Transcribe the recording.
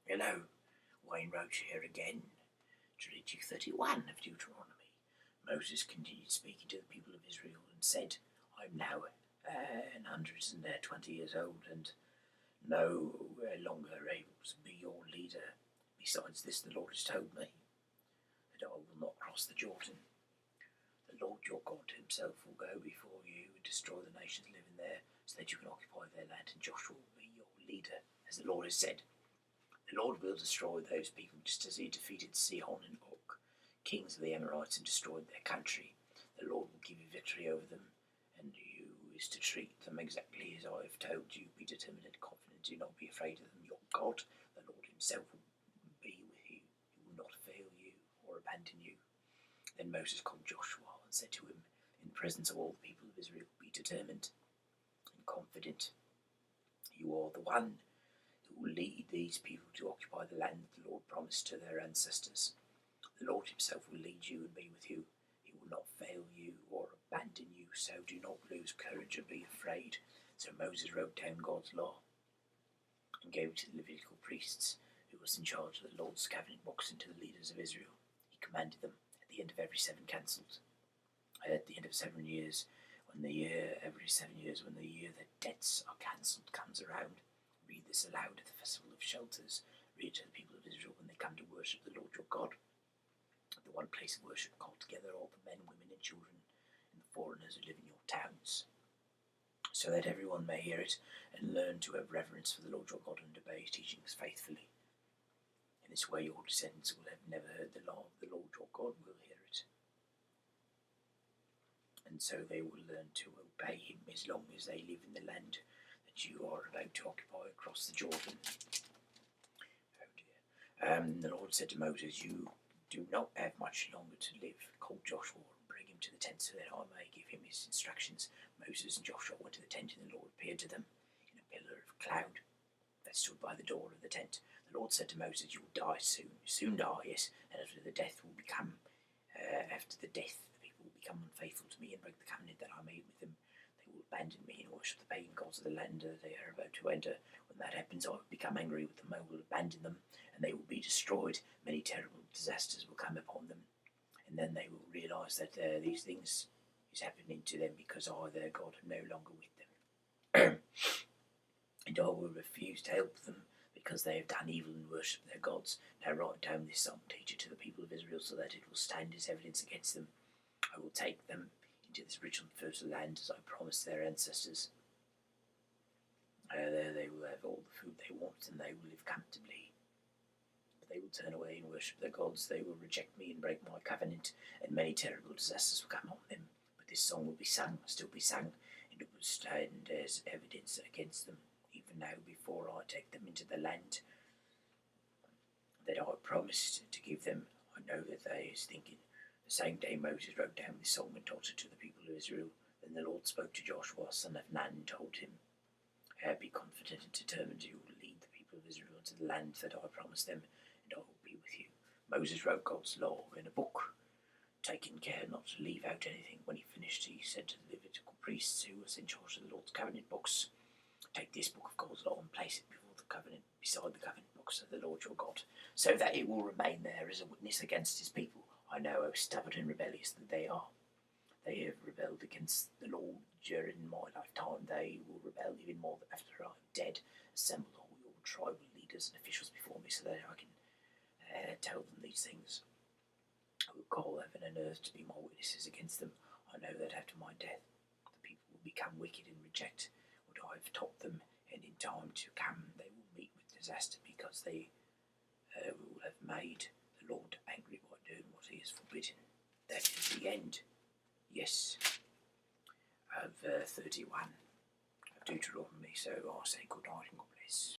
Hello, Wayne Roach here again to read you 31 of Deuteronomy. Moses continued speaking to the people of Israel and said, I'm now 120 years old and no longer able to be your leader. Besides this, the Lord has told me that I will not cross the Jordan. The Lord your God himself will go before you and destroy the nations living there so that you can occupy their land, and Joshua will be your leader, as the Lord has said. The Lord will destroy those people just as he defeated Sihon and Og, kings of the Amorites, and destroyed their country. The Lord will give you victory over them, and you is to treat them exactly as I have told you. Be determined and confident. Do not be afraid of them. Your God, the Lord himself, will be with you. He will not fail you or abandon you. Then Moses called Joshua and said to him, in the presence of all the people of Israel, be determined and confident. You are the one who will lead these people to occupy the land that the Lord promised to their ancestors. The Lord himself will lead you and be with you. He will not fail you or abandon you, so do not lose courage or be afraid. So Moses wrote down God's law and gave it to the Levitical priests, who was in charge of the Lord's covenant box, and to the leaders of Israel. He commanded them at the end of every 7 cancelled. At the end of 7 years, every 7 years, when the year that debts are cancelled comes around, read this aloud at the Festival of Shelters. Read it to the people of Israel when they come to worship the Lord your God. At the one place of worship, call together all the men, women and children and the foreigners who live in your towns, so that everyone may hear it and learn to have reverence for the Lord your God and obey his teachings faithfully. In this way your descendants will have never heard the law of the Lord your God will hear it. And so they will learn to obey him as long as they live in the land that you are about to occupy across the Jordan. Oh dear. The Lord said to Moses, you do not have much longer to live. Call Joshua and bring him to the tent so that I may give him his instructions. Moses and Joshua went to the tent, and the Lord appeared to them in a pillar of cloud that stood by the door of the tent. The Lord said to Moses, you will die soon die, yes, and after the death the people will become unfaithful to me and break the covenant that I made with them. They will abandon me and worship the pagan gods of the land that they are about to enter. When that happens, I will become angry with them. I will abandon them, and they will be destroyed. Many terrible disasters will come upon them, and then they will realise that these things is happening to them because I, their God, am no longer with them. And I will refuse to help them because they have done evil and worshipped their gods. Now write down this song, teach it to the people of Israel, so that it will stand as evidence against them. I will take them into this rich and fertile land as I promised their ancestors. There they will have all the food they want, and they will live comfortably. But they will turn away and worship their gods. They will reject me and break my covenant, and many terrible disasters will come on them. But this song will be sung, still be sung, and it will stand as evidence against them. Even now, before I take them into the land that I promised to give them, I know that they is thinking. The same day Moses wrote down this song and taught it to the people of Israel. Then the Lord spoke to Joshua, son of Nun, and told him, be confident and determined. You will lead the people of Israel into the land that I promised them, and I will be with you. Moses wrote God's law in a book, taking care not to leave out anything. When he finished, he said to the Levitical priests who was in charge of the Lord's covenant books, take this book of God's law and place it beside the covenant books of the Lord your God, so that it will remain there as a witness against his people. I know how stubborn and rebellious that they are. They have rebelled against the Lord during my lifetime. They will rebel even more after I am dead. Assemble all your tribal leaders and officials before me so that I can tell them these things. I will call heaven and earth to be my witnesses against them. I know that after my death the people will become wicked and reject what I have taught them, and in time to come they will meet with disaster because they will have made the Lord angry by doing what he has forbidden. That is the end, yes, of 31 of Deuteronomy. So I say good night and God bless.